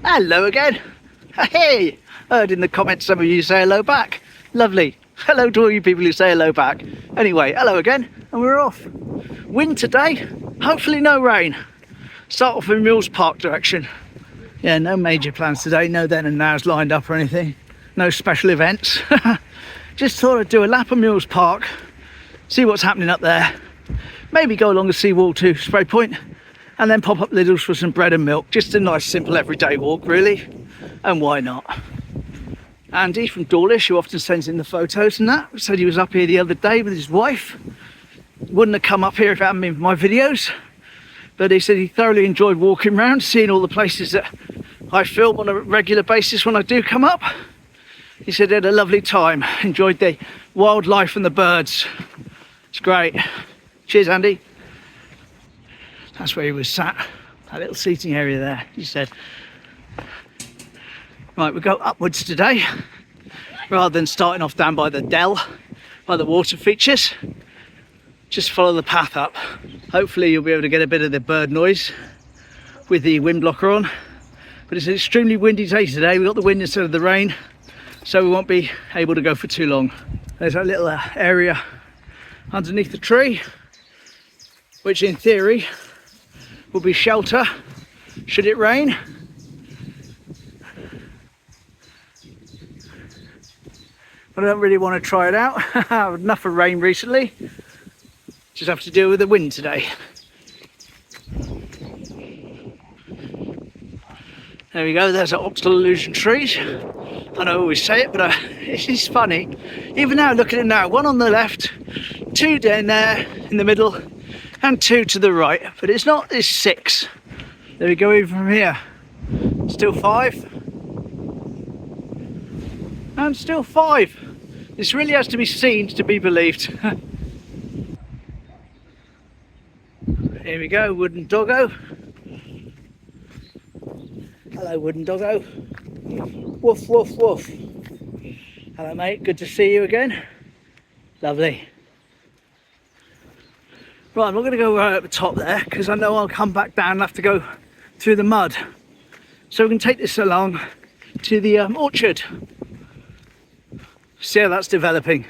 Hello again. Hey, heard in the comments some of you say hello back. Lovely. Hello to all you people who say hello back. Anyway, hello again, and we're off. Wind today, hopefully no rain. Start off in Mules Park direction. Yeah, no major plans today, no then and nows lined up or anything. No special events. Just thought I'd do a lap of Mules Park, see what's happening up there. Maybe go along the Seawall to Sprey Point, and then pop up Lidls for some bread and milk. Just a nice simple everyday walk really, and why not? Andy from Dawlish, who often sends in the photos and that, said he was up here the other day with his wife. Wouldn't have come up here if it hadn't been for my videos, but he said he thoroughly enjoyed walking around, seeing all the places that I film on a regular basis when I do come up. He said he had a lovely time, enjoyed the wildlife and the birds. It's great. Cheers, Andy. That's where he was sat, that little seating area there, he said. Right, we'll go upwards today, rather than starting off down by the dell, by the water features. Just follow the path up. Hopefully you'll be able to get a bit of the bird noise with the wind blocker on. But it's an extremely windy day today. We've got the wind instead of the rain, so we won't be able to go for too long. There's a little area underneath the tree, which in theory will be shelter should it rain. But I don't really want to try it out. I've had enough of rain recently. Just have to deal with the wind today. There we go, there's our optical illusion trees. I know I always say it, but it is funny. Even now, look at it now. One on the left, two down there in the middle, and two to the right. But it's not, it's six. There we go, even from here. Still five. And still five. This really has to be seen to be believed. Here we go, wooden doggo. Hello, wooden doggo. Woof, woof, woof. Hello, mate, good to see you again. Lovely. Right, I'm not going to go right at the top there because I know I'll come back down and have to go through the mud. So we can take this along to the orchard. See how that's developing.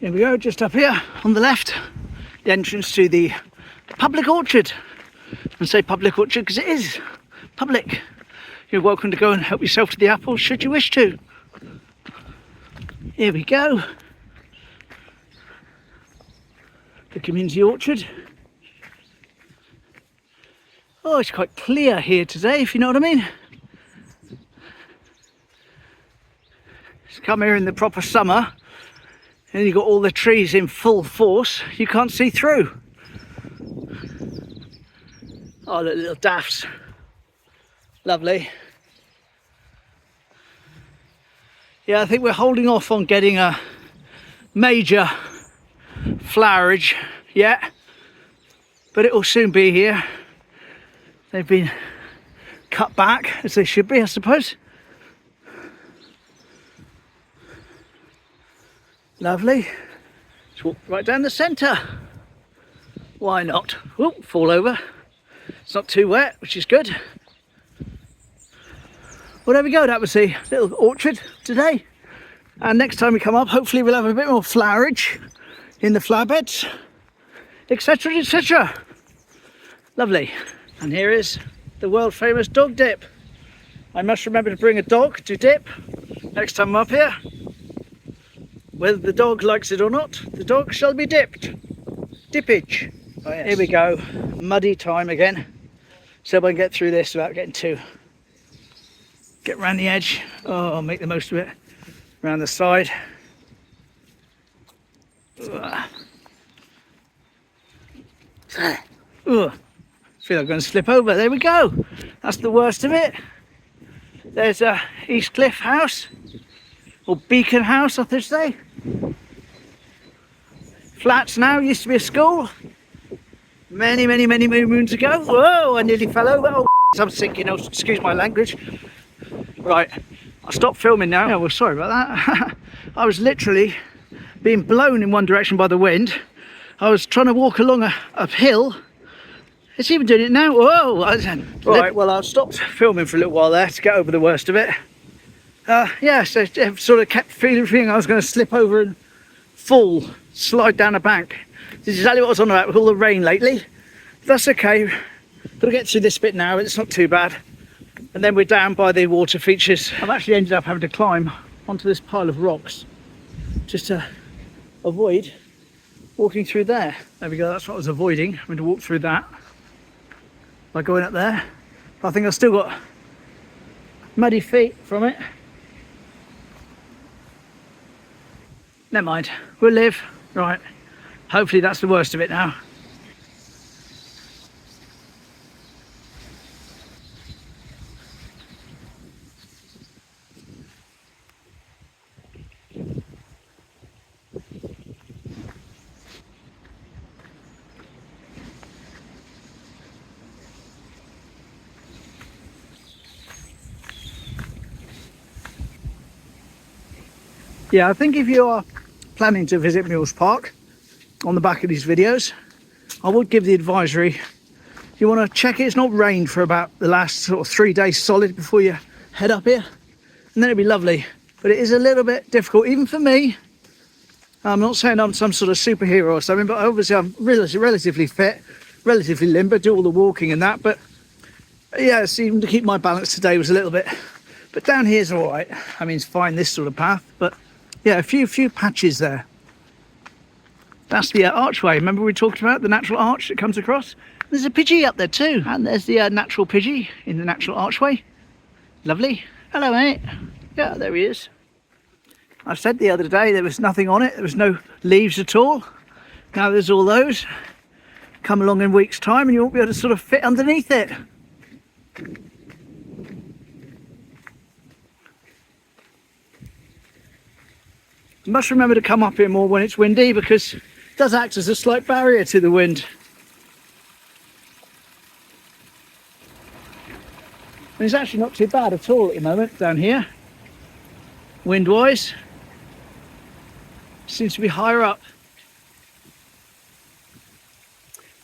Here we go, just up here on the left, the entrance to the public orchard. And say public orchard because it is public. You're welcome to go and help yourself to the apples should you wish to. Here we go. The community orchard. Oh, it's quite clear here today, if you know what I mean. It's come here in the proper summer, and you've got all the trees in full force, you can't see through. Oh, the little daffs. Lovely. Yeah, I think we're holding off on getting a major flowerage yet, but it will soon be here. They've been cut back as they should be, I suppose. Lovely. Just walk right down the centre. Why not? Oh, fall over. It's not too wet, which is good. Well, there we go. That was the little orchard today. And next time we come up, hopefully we'll have a bit more flowerage in the flower beds, etc, etc. Lovely. And here is the world famous dog dip. I must remember to bring a dog to dip next time I'm up here. Whether the dog likes it or not, the dog shall be dipped. Dippage. Oh, yes. Here we go, muddy time again. So if I can get through this without getting too, get around the edge. Oh, I'll make the most of it. Around the side. Ugh. Ugh. Feel like I'm going to slip over. There we go. That's the worst of it. There's a East Cliff House, or Beacon House, I should say. Flats now, used to be a school. Many moons ago. Whoa, I nearly fell over. Oh, I'm sinking. Excuse my language. Right, I'll stop filming now. Yeah, well, sorry about that. I was literally being blown in one direction by the wind. I was trying to walk along a hill. It's even doing it now. Whoa! Right, well, I stopped filming for a little while there to get over the worst of it. Yeah, so I sort of kept feeling I was going to slip over and fall, slide down a bank. This is exactly what I was on about with all the rain lately. That's okay. Got to get through this bit now. It's not too bad. And then we're down by the water features. I've actually ended up having to climb onto this pile of rocks just to avoid walking through there. There we go, that's what I was avoiding, having to walk through that by going up there. But I think I've still got muddy feet from it. Never mind, we'll live. Right, hopefully that's the worst of it now. Yeah, I think if you are planning to visit Mules Park, on the back of these videos, I would give the advisory. You want to check it's not rained for about the last sort of 3 days solid before you head up here, and then it'd be lovely. But it is a little bit difficult, even for me. I'm not saying I'm some sort of superhero or something, but obviously I'm relatively fit, relatively limber, do all the walking and that. But yeah, even to keep my balance today was a little bit. But down here's all right. I mean, it's fine, this sort of path, but yeah, a few patches there. That's the archway. Remember we talked about the natural arch that comes across? There's a Pidgey up there too. And there's the natural Pidgey in the natural archway. Lovely. Hello, mate. Yeah, there he is. I said the other day there was nothing on it. There was no leaves at all. Now there's all those. Come along in a week's time and you won't be able to sort of fit underneath it. You must remember to come up here more when it's windy, because it does act as a slight barrier to the wind. And it's actually not too bad at all at the moment down here, wind-wise. Seems to be higher up.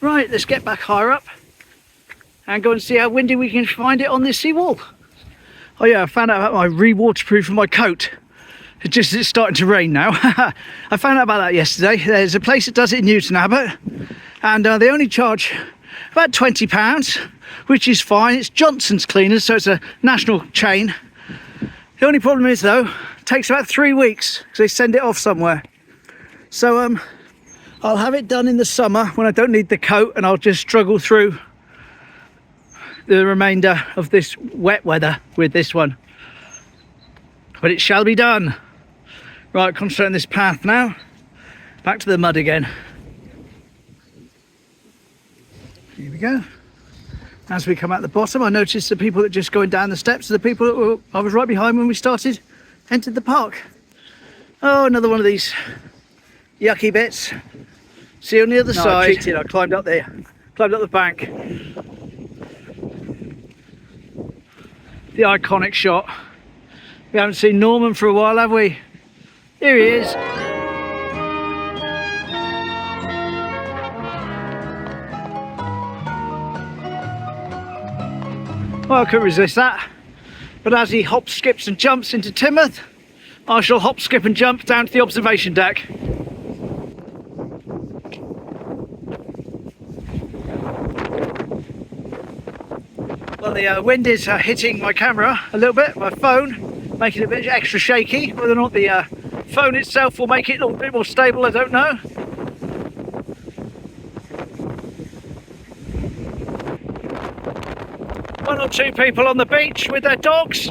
Right, let's get back higher up and go and see how windy we can find it on this seawall. Oh yeah, I found out about my re-waterproof for my coat. It's starting to rain now. I found out about that yesterday. There's a place that does it in Newton Abbot, and they only charge about £20, which is fine. It's Johnson's Cleaners, so it's a national chain. The only problem is though, it takes about 3 weeks because they send it off somewhere. So I'll have it done in the summer when I don't need the coat, and I'll just struggle through the remainder of this wet weather with this one. But it shall be done. Right, concentrate on this path now. Back to the mud again. Here we go. As we come out the bottom, I noticed the people that just going down the steps are the people that I was right behind when we entered the park. Oh, another one of these yucky bits. See on the other side. I cheated, I climbed up there, climbed up the bank. The iconic shot. We haven't seen Norman for a while, have we? Here he is. Well, I couldn't resist that. But as he hops, skips and jumps into Teignmouth, I shall hop, skip and jump down to the observation deck. Well, the wind is hitting my camera a little bit, my phone, making it a bit extra shaky. Whether or not the phone itself will make it a little bit more stable, I don't know. One or two people on the beach with their dogs.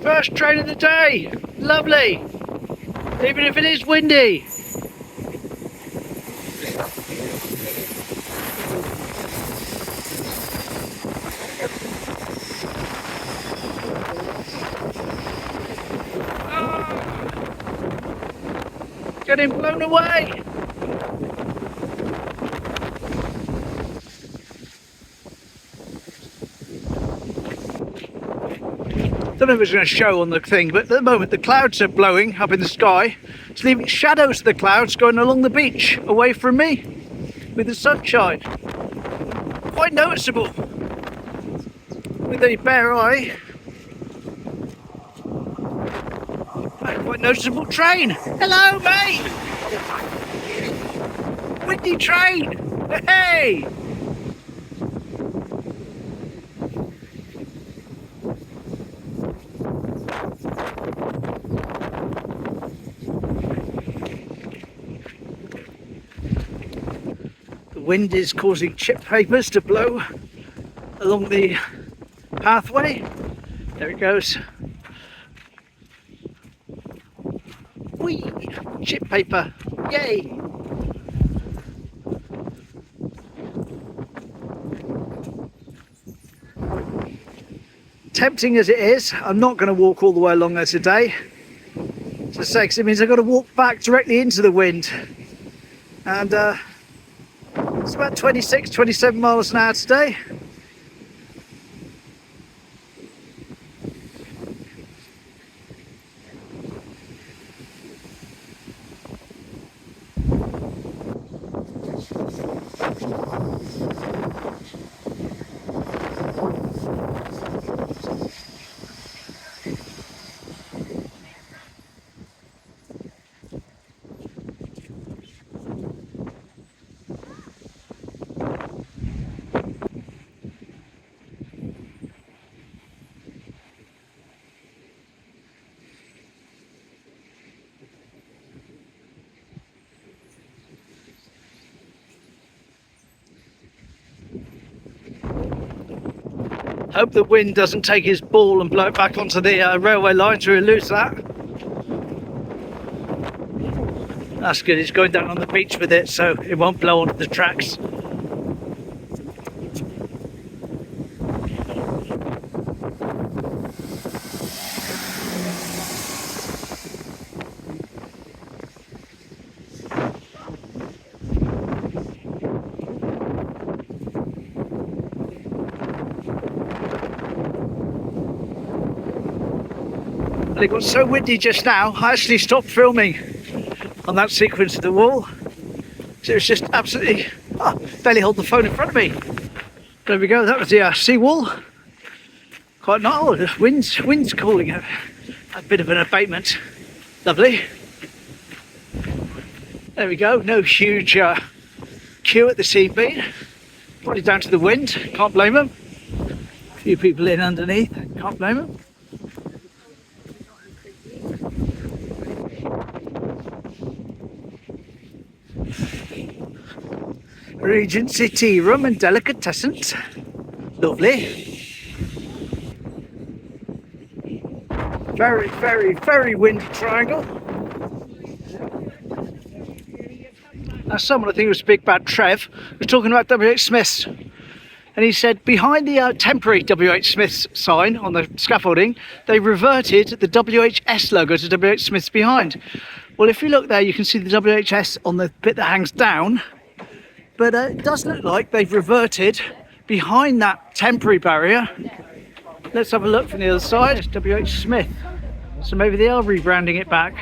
First train of the day, lovely, even if it is windy. getting blown away. Don't know if it's going to show on the thing, but at the moment the clouds are blowing up in the sky. It's leaving shadows of the clouds going along the beach away from me with the sunshine. Quite noticeable with a bare eye. And quite noticeable train. Hello, mate. Windy train. Hey. The wind is causing chip papers to blow along the pathway. There it goes. Whee! Chip paper. Yay! Tempting as it is, I'm not going to walk all the way along there today. As I say, 'cause it means I've got to walk back directly into the wind. And it's about 26, 27 miles an hour today. Hope the wind doesn't take his ball and blow it back onto the railway line to lose that. That's good, it's going down on the beach with it, so it won't blow onto the tracks. It got so windy just now, I actually stopped filming on that sequence of the wall. So it was just absolutely, barely hold the phone in front of me. There we go, that was the seawall. Quite nice. Oh, the wind's cooling a bit of an abatement. Lovely. There we go, no huge queue at the scene beat. Probably down to the wind, can't blame them. A few people in underneath, can't blame them. Regency tea room and delicatessens. Lovely. Very, very, very windy triangle. Now someone, I think it was Big Bad Trev, was talking about W.H. Smith's. And he said behind the temporary W.H. Smith's sign on the scaffolding, they reverted the WHS logo to W.H. Smith's behind. Well, if you look there, you can see the WHS on the bit that hangs down. But it does look like they've reverted behind that temporary barrier. Let's have a look from the other side. It's W.H. Smith. So maybe they are rebranding it back.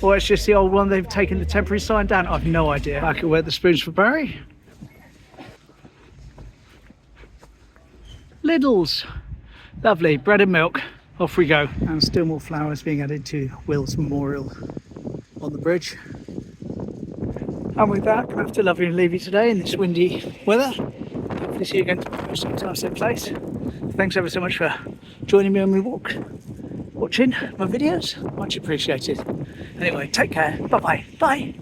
Or it's just the old one, they've taken the temporary sign down. I've no idea. Back at where the spoons for Barry. Lidls. Lovely. Bread and milk. Off we go. And still more flowers being added to Will's memorial on the bridge. And with that, I have to love you and leave you today in this windy weather. Hopefully see you again tomorrow sometime, same place. Thanks ever so much for joining me on my walk, watching my videos. Much appreciated. Anyway, take care. Bye-bye. Bye.